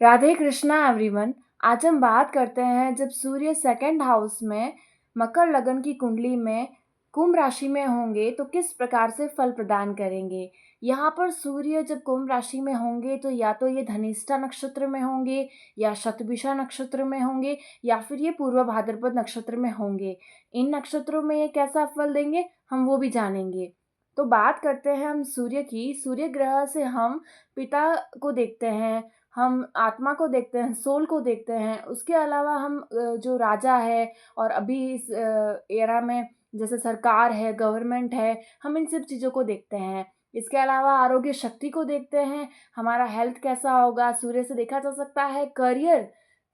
Radhe Krishna everyone. आज हम बात करते हैं जब सूर्य सेकंड हाउस में मकर लगन की कुंडली में कुंभ राशि में होंगे तो किस प्रकार से फल प्रदान करेंगे। यहाँ पर सूर्य जब कुंभ राशि में होंगे तो या तो ये धनिष्ठा नक्षत्र में होंगे या शतभिषा नक्षत्र में होंगे या फिर ये पूर्व भाद्रपद नक्षत्र में होंगे। इन नक्षत्रों में ये कैसा फल देंगे हम वो भी जानेंगे। तो बात करते हैं हम सूर्य की। सूर्य ग्रह से हम पिता को देखते हैं, हम आत्मा को देखते हैं, सोल को देखते हैं। उसके अलावा हम जो राजा है और अभी इस एरा में जैसे सरकार है, गवर्नमेंट है, हम इन सब चीज़ों को देखते हैं। इसके अलावा आरोग्य शक्ति को देखते हैं, हमारा हेल्थ कैसा होगा सूर्य से देखा जा सकता है। करियर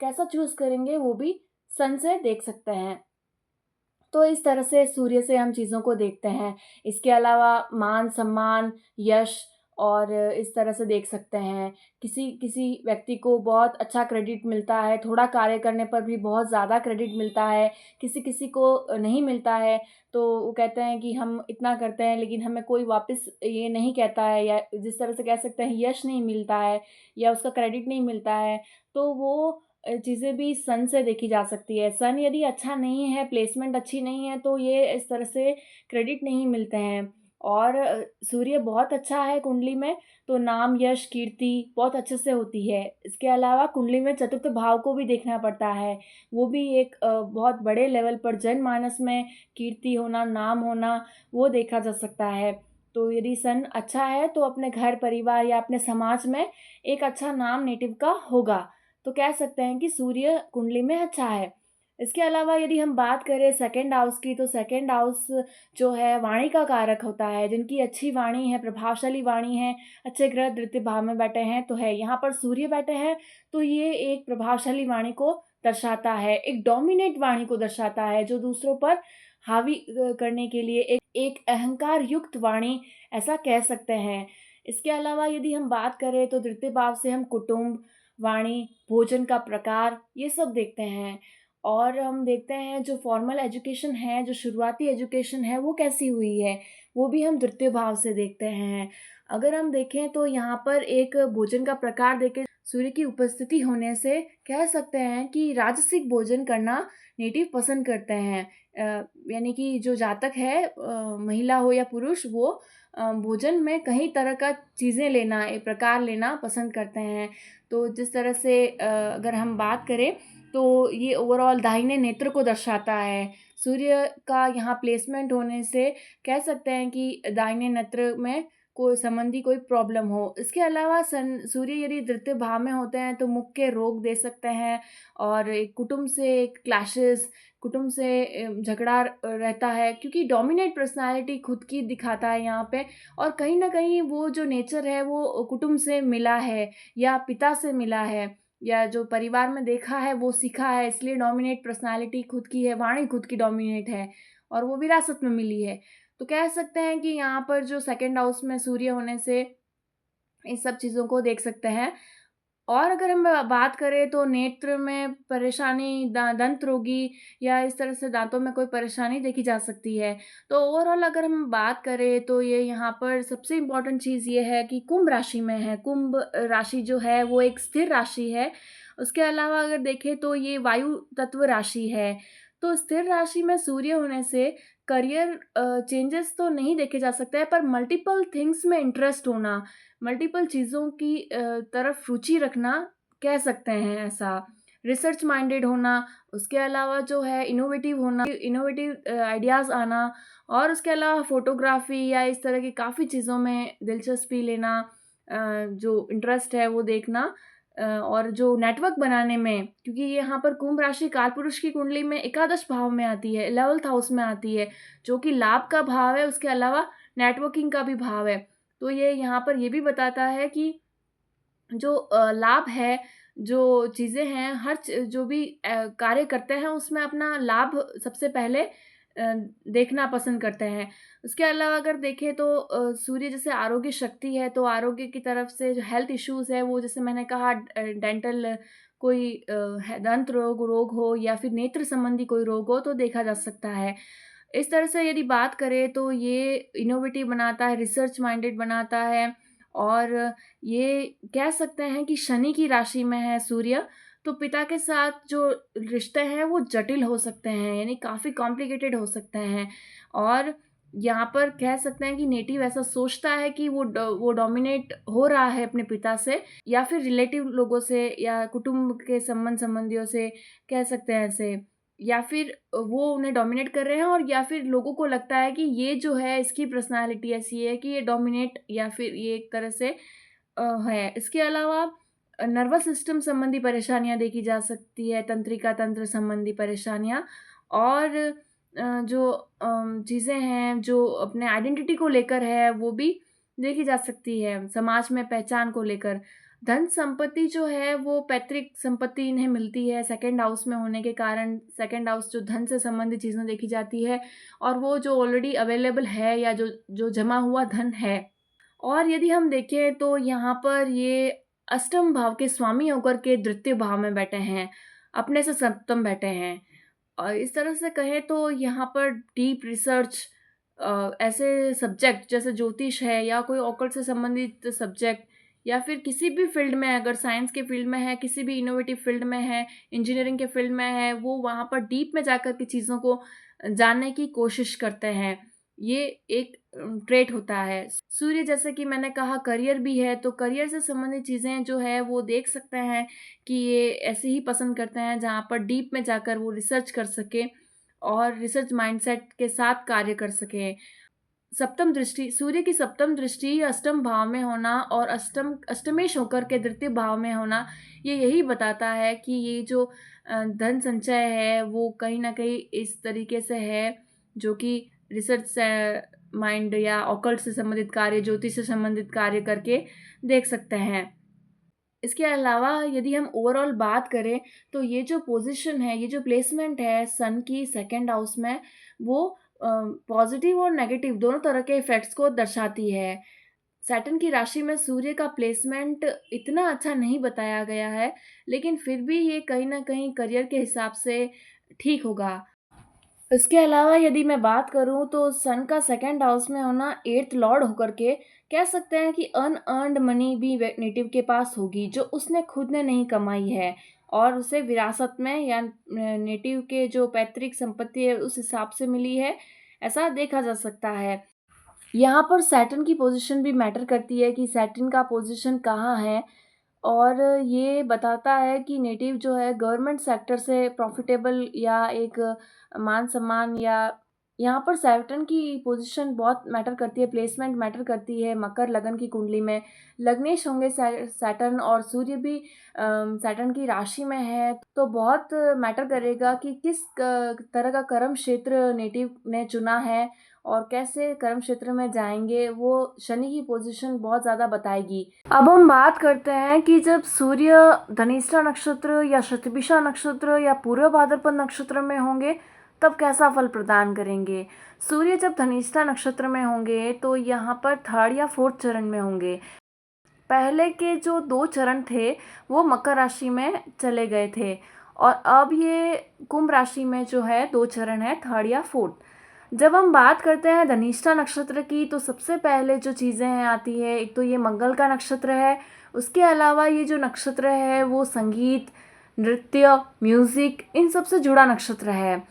कैसा चूज़ करेंगे वो भी सन से देख सकते हैं। तो इस तरह से सूर्य से हम चीज़ों को देखते हैं। इसके अलावा मान-सम्मान, यश और इस तरह से देख सकते हैं। किसी किसी व्यक्ति को बहुत अच्छा क्रेडिट मिलता है, थोड़ा कार्य करने पर भी बहुत ज़्यादा क्रेडिट मिलता है। किसी-किसी को नहीं मिलता है, तो वो कहते हैं कि हम इतना करते हैं लेकिन हमें कोई वापस ये नहीं कहता है, या जिस तरह से कह सकते हैं यश नहीं मिलता है या उसका क्रेडिट नहीं मिलता है, तो वो चीज़ें भी सन से देखी जा सकती है। सन यदि अच्छा नहीं है, प्लेसमेंट अच्छी नहीं है, तो ये इस तरह से क्रेडिट नहीं मिलते हैं। और सूर्य बहुत अच्छा है कुंडली में, तो नाम, यश, कीर्ति बहुत अच्छे से होती है। इसके अलावा कुंडली में चतुर्थ भाव को भी देखना पड़ता है। वो भी एक बहुत बड़े लेवल पर जनमानस में कीर्ति होना, नाम होना, वो देखा जा सकता है। तो यदि सन अच्छा है, तो अपने घर परिवार या अपने समाज में एक अच्छा नाम नेटिव का होगा। तो कह सकते हैं कि सूर्य कुंडली में अच्छा है। इसके अलावा यदि हम बात करें सेकंड हाउस की, तो सेकंड हाउस जो है वाणी का कारक होता है। जिनकी अच्छी वाणी है, प्रभावशाली वाणी है, अच्छे ग्रह द्वितीय भाव में बैठे हैं तो है। यहाँ पर सूर्य बैठे हैं तो ये एक प्रभावशाली वाणी को दर्शाता है, एक डोमिनेट वाणी को दर्शाता है, जो दूसरों पर हावी करने के लिए एक अहंकार युक्त वाणी, ऐसा कह सकते हैं। इसके अलावा यदि हम बात करें तो तृतीय भाव से हम कुटुंब, वाणी, भोजन का प्रकार, ये सब देखते हैं। और हम देखते हैं जो फॉर्मल एजुकेशन है, जो शुरुआती एजुकेशन है, वो कैसी हुई है, वो भी हम तृतीय भाव से देखते हैं। अगर हम देखें तो यहाँ पर एक भोजन का प्रकार देखें, सूर्य की उपस्थिति होने से कह सकते हैं कि राजसिक भोजन करना नेटिव पसंद करते हैं। यानी कि जो जातक है, महिला हो या पुरुष, वो भोजन में कई तरह का चीज़ें लेना, एक प्रकार लेना पसंद करते हैं। तो जिस तरह से अगर हम बात करें तो ये ओवरऑल दाहिने नेत्र को दर्शाता है। सूर्य का यहाँ प्लेसमेंट होने से कह सकते हैं कि दाहिने नेत्र में कोई संबंधी कोई प्रॉब्लम हो। इसके अलावा सूर्य यदि तृतीय भाव में होते हैं तो मुख के रोग दे सकते हैं, और एक कुटुंब से क्लैशेस, कुटुंब से झगड़ा रहता है, क्योंकि डोमिनेट पर्सनैलिटी खुद की दिखाता है यहाँ पे। और कहीं न कहीं वो जो नेचर है वो कुटुंब से मिला है या पिता से मिला है, या जो परिवार में देखा है वो सीखा है, इसलिए डोमिनेट पर्सनैलिटी खुद की है, वाणी खुद की डोमिनेट है और वो विरासत में मिली है। तो कह सकते हैं कि यहाँ पर जो सेकंड हाउस में सूर्य होने से इस सब चीज़ों को देख सकते हैं। और अगर हम बात करें तो नेत्र में परेशानी, दंत रोगी या इस तरह से दाँतों में कोई परेशानी देखी जा सकती है। तो ओवरऑल अगर हम बात करें तो ये यहाँ पर सबसे इम्पोर्टेंट चीज़ ये है कि कुंभ राशि में है। कुंभ राशि जो है वो एक स्थिर राशि है। उसके अलावा अगर देखें तो ये वायु तत्व राशि है। तो स्थिर राशि में सूर्य होने से करियर चेंजेस तो नहीं देखे जा सकते हैं, पर मल्टीपल थिंग्स में इंटरेस्ट होना, मल्टीपल चीज़ों की तरफ रुचि रखना, कह सकते हैं ऐसा। रिसर्च माइंडेड होना, उसके अलावा जो है इनोवेटिव होना, इनोवेटिव आइडियाज़ आना, और उसके अलावा फ़ोटोग्राफ़ी या इस तरह की काफ़ी चीज़ों में दिलचस्पी लेना, जो इंटरेस्ट है वो देखना, और जो नेटवर्क बनाने में, क्योंकि ये यहाँ पर कुंभ राशि कालपुरुष की कुंडली में एकादश भाव में आती है, 11th हाउस में आती है, जो कि लाभ का भाव है, उसके अलावा नेटवर्किंग का भी भाव है। तो ये यहाँ पर ये भी बताता है कि जो लाभ है, जो चीज़ें हैं, हर जो भी कार्य करते हैं उसमें अपना लाभ सबसे पहले देखना पसंद करते हैं। उसके अलावा अगर देखें तो सूर्य जैसे आरोग्य शक्ति है, तो आरोग्य की तरफ से जो हेल्थ इश्यूज़ है, वो जैसे मैंने कहा डेंटल कोई दंत रोग हो या फिर नेत्र संबंधी कोई रोग हो, तो देखा जा सकता है। इस तरह से यदि बात करें तो ये इनोवेटिव बनाता है, रिसर्च माइंडेड बनाता है, और ये कह सकते हैं कि शनि की राशि में है सूर्य, तो पिता के साथ जो रिश्ते हैं वो जटिल हो सकते हैं, यानी काफ़ी कॉम्प्लिकेटेड हो सकते हैं। और यहाँ पर कह सकते हैं कि नेटिव ऐसा सोचता है कि वो डोमिनेट हो रहा है अपने पिता से, या फिर रिलेटिव लोगों से या कुटुंब के संबंधियों से, कह सकते हैं ऐसे। या फिर वो उन्हें डोमिनेट कर रहे हैं, और या फिर लोगों को लगता है कि ये जो है इसकी पर्सनैलिटी ऐसी है कि ये डोमिनेट, या फिर ये एक तरह से है। इसके अलावा नर्वस सिस्टम संबंधी परेशानियाँ देखी जा सकती है, तंत्रिका तंत्र संबंधी परेशानियाँ, और जो चीज़ें हैं जो अपने आइडेंटिटी को लेकर है, वो भी देखी जा सकती है, समाज में पहचान को लेकर। धन संपत्ति जो है वो पैतृक संपत्ति इन्हें मिलती है, सेकंड हाउस में होने के कारण सेकंड हाउस जो धन से संबंधित चीज़ें देखी जाती है, और वो जो ऑलरेडी अवेलेबल है या जो जो जमा हुआ धन है। और यदि हम देखें तो यहाँ पर ये अष्टम भाव के स्वामी होकर के द्वितीय भाव में बैठे हैं, अपने से सप्तम बैठे हैं। और इस तरह से कहें तो यहाँ पर डीप रिसर्च, ऐसे सब्जेक्ट जैसे ज्योतिष है या कोई ऑकल्ट से संबंधित सब्जेक्ट, या फिर किसी भी फील्ड में, अगर साइंस के फील्ड में है, किसी भी इनोवेटिव फील्ड में है, इंजीनियरिंग के फील्ड में है, वो वहाँ पर डीप में जाकर के चीज़ों को जानने की कोशिश करते हैं। ये एक ट्रेट होता है। सूर्य, जैसे कि मैंने कहा, करियर भी है, तो करियर से संबंधित चीज़ें जो है वो देख सकते हैं कि ये ऐसे ही पसंद करते हैं जहाँ पर डीप में जाकर वो रिसर्च कर सकें और रिसर्च माइंडसेट के साथ कार्य कर सकें। सप्तम दृष्टि, सूर्य की सप्तम दृष्टि अष्टम भाव में होना और अष्टमेश होकर के द्वितीय भाव में होना, ये यही बताता है कि ये जो धन संचय है वो कहीं न कहीं इस तरीके से है, जो कि रिसर्च से माइंड या ऑकल्ट से संबंधित कार्य, ज्योतिष से संबंधित कार्य करके देख सकते हैं। इसके अलावा यदि हम ओवरऑल बात करें तो ये जो पोज़ीशन है, ये जो प्लेसमेंट है सन की सेकंड हाउस में, वो पॉज़िटिव और नेगेटिव दोनों तरह के इफ़ेक्ट्स को दर्शाती है। सैटर्न की राशि में सूर्य का प्लेसमेंट इतना अच्छा नहीं बताया गया है, लेकिन फिर भी ये कहीं न कहीं करियर के हिसाब से ठीक होगा। इसके अलावा यदि मैं बात करूँ तो सन का सेकंड हाउस में होना 8th लॉर्ड होकर के कह सकते हैं कि अनअर्न्ड मनी भी नेटिव के पास होगी, जो उसने खुद ने नहीं कमाई है और उसे विरासत में या नेटिव के जो पैतृक संपत्ति है उस हिसाब से मिली है, ऐसा देखा जा सकता है। यहाँ पर सैटर्न की पोजीशन भी मैटर करती है कि सैटर्न का पोजीशन कहाँ है, और ये बताता है कि नेटिव जो है गवर्नमेंट सेक्टर से प्रॉफिटेबल या एक मान-सम्मान, या यहाँ पर सैटर्न की पोज़ीशन बहुत मैटर करती है, प्लेसमेंट मैटर करती है मकर लगन की कुंडली में। लग्नेश होंगे सैटर्न, और सूर्य भी सैटर्न की राशि में है, तो बहुत मैटर करेगा कि किस तरह का कर्म क्षेत्र नेटिव ने चुना है और कैसे कर्म क्षेत्र में जाएँगे, वो शनि की पोज़ीशन बहुत ज़्यादा बताएगी। अब हम बात करते हैं कि जब सूर्य धनिष्ठा नक्षत्र या शतभिषा नक्षत्र या पूर्व भाद्रपद नक्षत्र में होंगे, तब कैसा फल प्रदान करेंगे। सूर्य जब धनिष्ठा नक्षत्र में होंगे तो यहाँ पर 3rd या 4th चरण में होंगे। पहले के जो 2 चरण थे वो मकर राशि में चले गए थे, और अब ये कुंभ राशि में जो है 2 चरण है, 3rd या 4th। जब हम बात करते हैं धनिष्ठा नक्षत्र की, तो सबसे पहले जो चीज़ें हैं आती है, एक तो ये मंगल का नक्षत्र है। उसके अलावा ये जो नक्षत्र है वो संगीत, नृत्य, म्यूज़िक, इन सब से जुड़ा नक्षत्र है,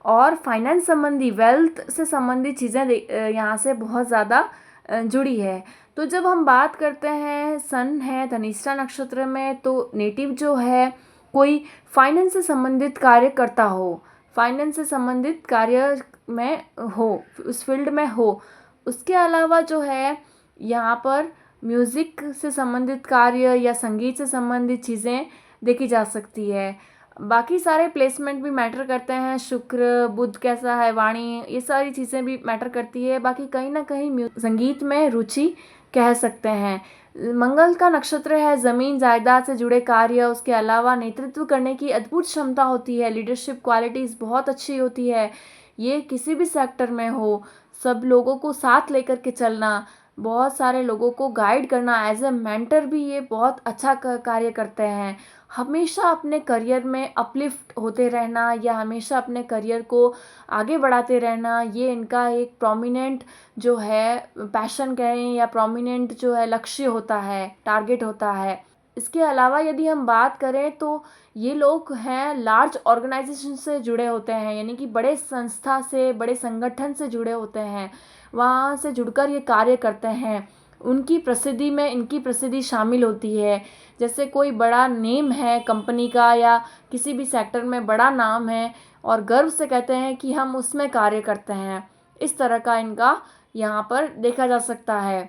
और फाइनेंस संबंधी, वेल्थ से संबंधित चीज़ें यहाँ से बहुत ज़्यादा जुड़ी है। तो जब हम बात करते हैं सन है धनिष्ठा नक्षत्र में, तो नेटिव जो है कोई फाइनेंस से संबंधित कार्य करता हो, फाइनेंस से संबंधित कार्य में हो, उस फील्ड में हो। उसके अलावा जो है यहाँ पर म्यूज़िक से संबंधित कार्य या संगीत से संबंधित चीज़ें देखी जा सकती है। बाकी सारे प्लेसमेंट भी मैटर करते हैं, शुक्र, बुध कैसा है, वाणी, ये सारी चीज़ें भी मैटर करती है। बाकी कहीं ना कहीं संगीत में रुचि कह सकते हैं। मंगल का नक्षत्र है, ज़मीन जायदाद से जुड़े कार्य, उसके अलावा नेतृत्व करने की अद्भुत क्षमता होती है, लीडरशिप क्वालिटीज़ बहुत अच्छी होती है। ये किसी भी सेक्टर में हो, सब लोगों को साथ लेकर के चलना, बहुत सारे लोगों को गाइड करना, एज अ मेंटर भी ये बहुत अच्छा कार्य करते हैं। हमेशा अपने करियर में अपलिफ्ट होते रहना या हमेशा अपने करियर को आगे बढ़ाते रहना, ये इनका एक प्रोमिनेंट जो है पैशन कहें या प्रोमिनेंट जो है लक्ष्य होता है, टारगेट होता है। इसके अलावा यदि हम बात करें तो ये लोग हैं लार्ज ऑर्गेनाइजेशन से जुड़े होते हैं, यानी कि बड़े संस्था से, बड़े संगठन से जुड़े होते हैं, वहाँ से जुड़कर ये कार्य करते हैं। उनकी प्रसिद्धि में इनकी प्रसिद्धि शामिल होती है। जैसे कोई बड़ा नेम है कंपनी का या किसी भी सेक्टर में बड़ा नाम है और गर्व से कहते हैं कि हम उसमें कार्य करते हैं। इस तरह का इनका यहाँ पर देखा जा सकता है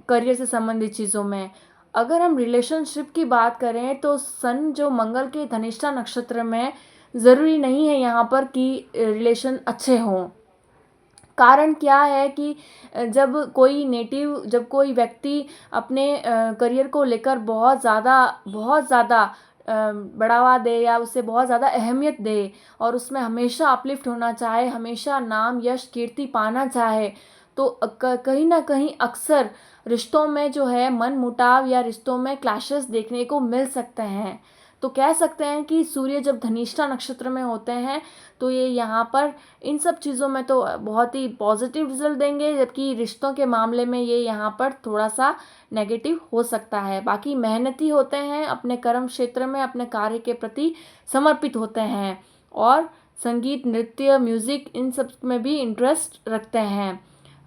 करियर से संबंधित चीज़ों में। अगर हम रिलेशनशिप की बात करें तो सन जो मंगल के धनिष्ठा नक्षत्र में ज़रूरी नहीं है यहाँ पर कि रिलेशन अच्छे हों। कारण क्या है कि जब कोई व्यक्ति अपने करियर को लेकर बहुत ज़्यादा बढ़ावा दे या उसे बहुत ज़्यादा अहमियत दे और उसमें हमेशा अपलिफ्ट होना चाहे, हमेशा नाम यश कीर्ति पाना चाहे, तो कहीं ना कहीं अक्सर रिश्तों में जो है मनमुटाव या रिश्तों में क्लैशेस देखने को मिल सकते हैं। तो कह सकते हैं कि सूर्य जब धनिष्ठा नक्षत्र में होते हैं तो ये यहाँ पर इन सब चीज़ों में तो बहुत ही पॉजिटिव रिजल्ट देंगे, जबकि रिश्तों के मामले में ये यहाँ पर थोड़ा सा नेगेटिव हो सकता है। बाकी मेहनती होते हैं, अपने कर्म क्षेत्र में अपने कार्य के प्रति समर्पित होते हैं और संगीत, नृत्य, म्यूज़िक इन सब में भी इंटरेस्ट रखते हैं।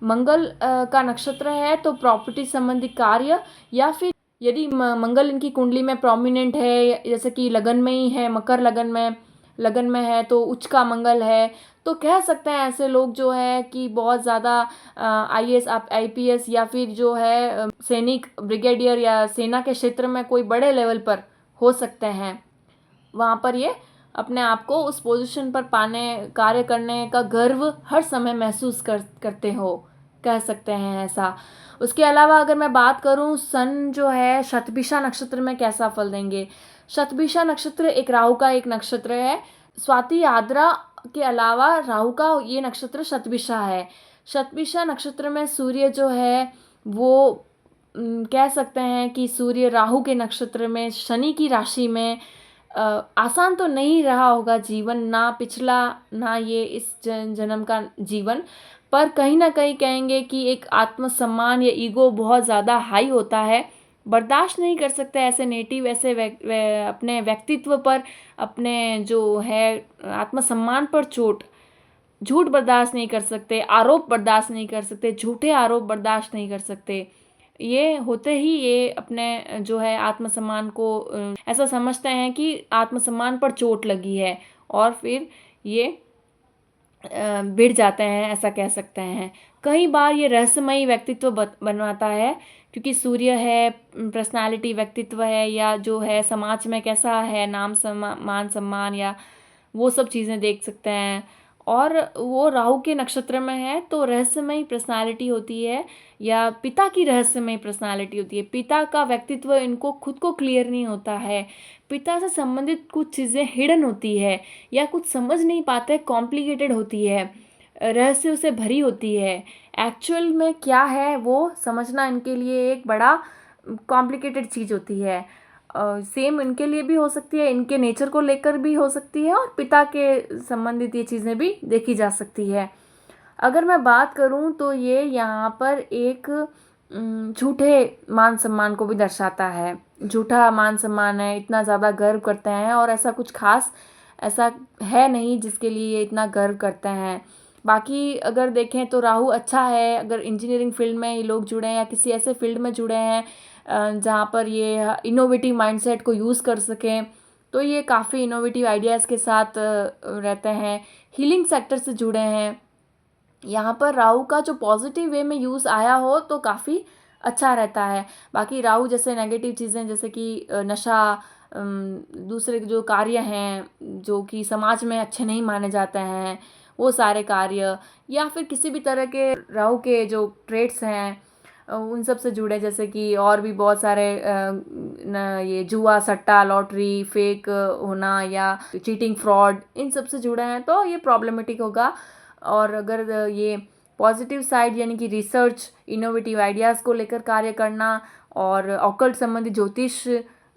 मंगल का नक्षत्र है तो प्रॉपर्टी संबंधी कार्य या फिर यदि मंगल इनकी कुंडली में प्रोमिनेंट है, जैसे कि लगन में ही है, मकर लगन में है तो उच्च का मंगल है, तो कह सकते हैं ऐसे लोग जो है कि बहुत ज़्यादा आईएएस आईपीएस या फिर जो है सैनिक, ब्रिगेडियर या सेना के क्षेत्र में कोई बड़े लेवल पर हो सकते हैं। वहाँ पर ये अपने आप को उस पोजीशन पर पाने, कार्य करने का गर्व हर समय महसूस करते हो, कह सकते हैं ऐसा। उसके अलावा अगर मैं बात करूँ सन जो है शतभिषा नक्षत्र में कैसा फल देंगे। शतभिषा नक्षत्र एक राहु का एक नक्षत्र है। स्वाति आद्रा के अलावा राहु का ये नक्षत्र शतभिषा है। शतभिषा नक्षत्र में सूर्य जो है वो कह सकते हैं कि सूर्य राहु के नक्षत्र में शनि की राशि में आसान तो नहीं रहा होगा जीवन, ना पिछला ना ये इस जन्म का जीवन, पर कहीं ना कहीं कहेंगे कि एक आत्मसम्मान या ईगो बहुत ज़्यादा हाई होता है। बर्दाश्त नहीं कर सकते ऐसे नेटिव, ऐसे अपने व्यक्तित्व पर, अपने जो है आत्मसम्मान पर चोट, झूठ बर्दाश्त नहीं कर सकते, आरोप बर्दाश्त नहीं कर सकते, झूठे आरोप बर्दाश्त नहीं कर सकते। ये होते ही ये अपने जो है आत्मसम्मान को ऐसा समझते हैं कि आत्मसम्मान पर चोट लगी है और फिर ये भिड़ जाते हैं, ऐसा कह सकते हैं। कई बार ये रहस्यमयी व्यक्तित्व बनवाता है, क्योंकि सूर्य है पर्सनालिटी, व्यक्तित्व है, या जो है समाज में कैसा है, नाम मान सम्मान या वो सब चीज़ें देख सकते हैं। और वो राहु के नक्षत्र में है तो रहस्यमयी पर्सनालिटी होती है या पिता की रहस्यमयी पर्सनालिटी होती है। पिता का व्यक्तित्व इनको खुद को क्लियर नहीं होता है, पिता से संबंधित कुछ चीज़ें हिडन होती है या कुछ समझ नहीं पाते, कॉम्प्लिकेटेड होती है, रहस्य से भरी होती है। एक्चुअल में क्या है वो समझना इनके लिए एक बड़ा कॉम्प्लिकेटेड चीज़ होती है। सेम इनके लिए भी हो सकती है, इनके नेचर को लेकर भी हो सकती है और पिता के संबंधित ये चीज़ें भी देखी जा सकती है। अगर मैं बात करूं तो ये यहाँ पर एक झूठे मान सम्मान को भी दर्शाता है। झूठा मान सम्मान है, इतना ज़्यादा गर्व करते हैं और ऐसा कुछ खास ऐसा है नहीं जिसके लिए ये इतना गर्व करते हैं। बाकी अगर देखें तो राहु अच्छा है, अगर इंजीनियरिंग फील्ड में ये लोग जुड़े हैं या किसी ऐसे फील्ड में जुड़े हैं जहाँ पर ये इनोवेटिव माइंडसेट को यूज़ कर सकें, तो ये काफ़ी इनोवेटिव आइडियाज़ के साथ रहते हैं। हीलिंग सेक्टर से जुड़े हैं, यहाँ पर राहु का जो पॉजिटिव वे में यूज़ आया हो तो काफ़ी अच्छा रहता है। बाकी राहु जैसे नेगेटिव चीज़ें जैसे कि नशा, दूसरे जो कार्य हैं जो कि समाज में अच्छे नहीं माने जाते हैं, वो सारे कार्य, या फिर किसी भी तरह के राहु के जो ट्रेड्स हैं उन सब से जुड़े, जैसे कि और भी बहुत सारे ये जुआ, सट्टा, लॉटरी, फेक होना या चीटिंग, फ्रॉड, इन सब से जुड़े हैं तो ये प्रॉब्लमेटिक होगा। और अगर ये पॉजिटिव साइड यानी कि रिसर्च, इनोवेटिव आइडियाज़ को लेकर कार्य करना और ऑकल्ट संबंधी ज्योतिष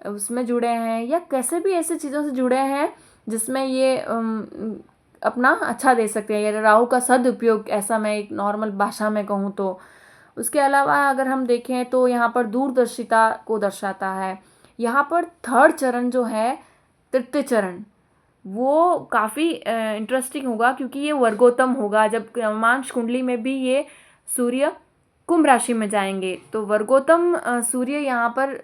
उसमें जुड़े हैं, या कैसे भी ऐसे चीज़ों से जुड़े हैं जिसमें ये अपना अच्छा दे सकते हैं, या राहु का सदुपयोग, ऐसा मैं एक नॉर्मल भाषा में कहूँ तो। उसके अलावा अगर हम देखें तो यहाँ पर दूरदर्शिता को दर्शाता है। यहाँ पर थर्ड चरण जो है, तृतीय चरण, वो काफ़ी इंटरेस्टिंग होगा क्योंकि ये वर्गोत्तम होगा। जब नवमांश कुंडली में भी ये सूर्य कुंभ राशि में जाएंगे तो वर्गोत्तम सूर्य यहाँ पर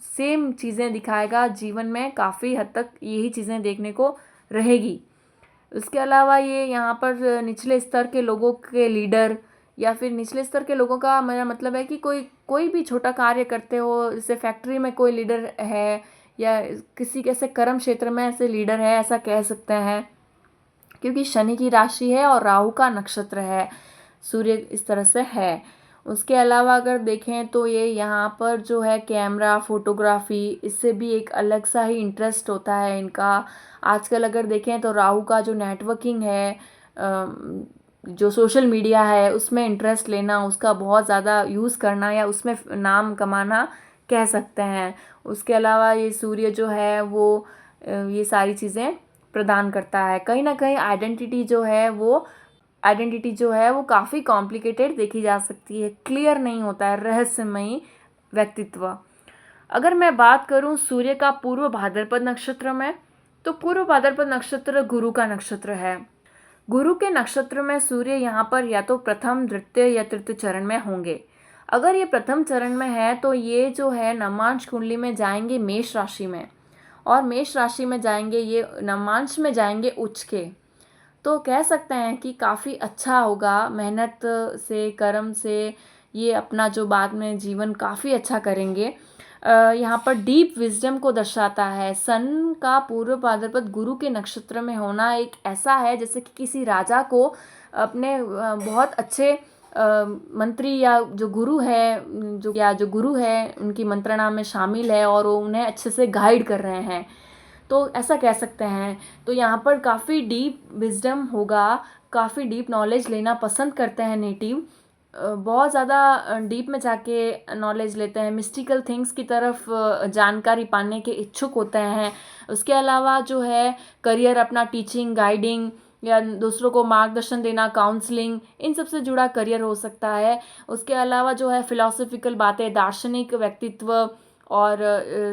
सेम चीज़ें दिखाएगा। जीवन में काफ़ी हद तक यही चीज़ें देखने को रहेगी। उसके अलावा ये यहाँ पर निचले स्तर के लोगों के लीडर, या फिर निचले स्तर के लोगों का मेरा मतलब है कि कोई भी छोटा कार्य करते हो, जैसे फैक्ट्री में कोई लीडर है या किसी कैसे कर्म क्षेत्र में ऐसे लीडर है, ऐसा कह सकते हैं, क्योंकि शनि की राशि है और राहु का नक्षत्र है, सूर्य इस तरह से है। उसके अलावा अगर देखें तो ये यहाँ पर जो है कैमरा, फोटोग्राफी, इससे भी एक अलग सा ही इंटरेस्ट होता है इनका। आजकल अगर देखें तो राहु का जो नेटवर्किंग है, जो सोशल मीडिया है उसमें इंटरेस्ट लेना, उसका बहुत ज़्यादा यूज़ करना या उसमें नाम कमाना कह सकते हैं। उसके अलावा ये सूर्य जो है वो ये सारी चीज़ें प्रदान करता है। कहीं ना कहीं आइडेंटिटी जो है वो काफ़ी कॉम्प्लिकेटेड देखी जा सकती है, क्लियर नहीं होता है, रहस्यमयी व्यक्तित्व। अगर मैं बात करूं सूर्य का पूर्व भाद्रपद नक्षत्र में, तो पूर्व भाद्रपद नक्षत्र गुरु का नक्षत्र है। गुरु के नक्षत्र में सूर्य यहाँ पर या तो प्रथम, द्वितीय या तृतीय चरण में होंगे। अगर ये प्रथम चरण में है तो ये जो है नवमांश कुंडली में जाएंगे मेष राशि में, और मेष राशि में जाएंगे, ये नवमांश में जाएंगे उच्च के। तो कह सकते हैं कि काफ़ी अच्छा होगा, मेहनत से, कर्म से ये अपना जो बाद में जीवन काफ़ी अच्छा करेंगे। यहाँ पर डीप विजडम को दर्शाता है। सन का पूर्व भाद्रपद गुरु के नक्षत्र में होना एक ऐसा है जैसे कि किसी राजा को अपने बहुत अच्छे मंत्री या जो गुरु है उनकी मंत्रणा में शामिल है और वो उन्हें अच्छे से गाइड कर रहे हैं, तो ऐसा कह सकते हैं। तो यहाँ पर काफ़ी डीप विजडम होगा, काफ़ी डीप नॉलेज लेना पसंद करते हैं नेटिव, बहुत ज़्यादा डीप में जाके नॉलेज लेते हैं, मिस्टिकल थिंग्स की तरफ जानकारी पाने के इच्छुक होते हैं। उसके अलावा जो है करियर अपना टीचिंग, गाइडिंग या दूसरों को मार्गदर्शन देना, काउंसलिंग, इन सब से जुड़ा करियर हो सकता है। उसके अलावा जो है फिलॉसफिकल बातें, दार्शनिक व्यक्तित्व और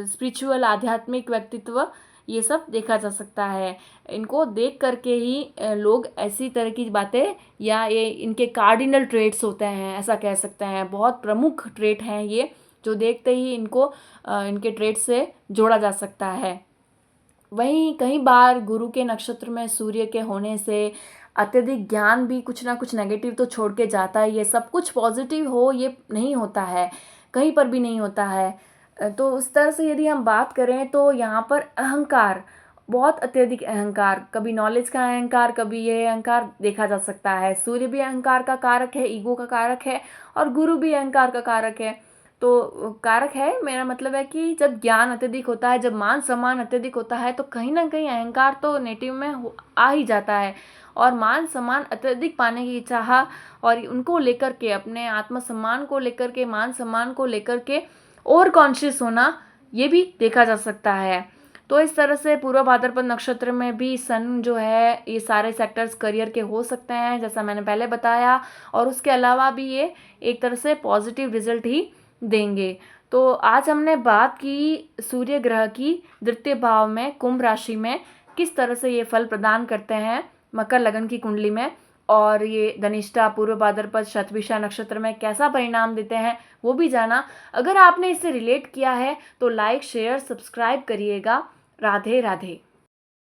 स्पिरिचुअल, आध्यात्मिक व्यक्तित्व, ये सब देखा जा सकता है। इनको देख करके ही लोग ऐसी तरह की बातें, या ये इनके कार्डिनल ट्रेट्स होते हैं, ऐसा कह सकते हैं, बहुत प्रमुख ट्रेट हैं ये, जो देखते ही इनको इनके ट्रेट से जोड़ा जा सकता है। वहीं कई बार गुरु के नक्षत्र में सूर्य के होने से अत्यधिक ज्ञान भी कुछ ना कुछ नेगेटिव तो छोड़ के जाता है। ये सब कुछ पॉजिटिव हो ये नहीं होता है, कहीं पर भी नहीं होता है। तो उस तरह से यदि हम बात करें तो यहाँ पर अहंकार, बहुत अत्यधिक अहंकार, कभी नॉलेज का अहंकार, कभी ये अहंकार देखा जा सकता है। सूर्य भी अहंकार का कारक है, ईगो का कारक है, और गुरु भी अहंकार का कारक है। तो कारक है, मेरा मतलब है कि जब ज्ञान अत्यधिक होता है, जब मान सम्मान अत्यधिक होता है, तो कहीं ना कहीं अहंकार तो नेटिव में आ ही जाता है। और मान सम्मान अत्यधिक पाने की चाह और उनको लेकर के, अपने आत्मसम्मान को लेकर के, मान सम्मान को लेकर के और कॉन्शियस होना, ये भी देखा जा सकता है। तो इस तरह से पूर्व भाद्रपद नक्षत्र में भी सन जो है, ये सारे सेक्टर्स करियर के हो सकते हैं जैसा मैंने पहले बताया, और उसके अलावा भी ये एक तरह से पॉजिटिव रिजल्ट ही देंगे। तो आज हमने बात की सूर्य ग्रह की द्वितीय भाव में कुंभ राशि में किस तरह से ये फल प्रदान करते हैं मकर लगन की कुंडली में, और ये धनिष्ठा, पूर्व भाद्रपद, शतभिषा नक्षत्र में कैसा परिणाम देते हैं वो भी जाना। अगर आपने इससे रिलेट किया है तो लाइक, शेयर, सब्सक्राइब करिएगा। राधे राधे।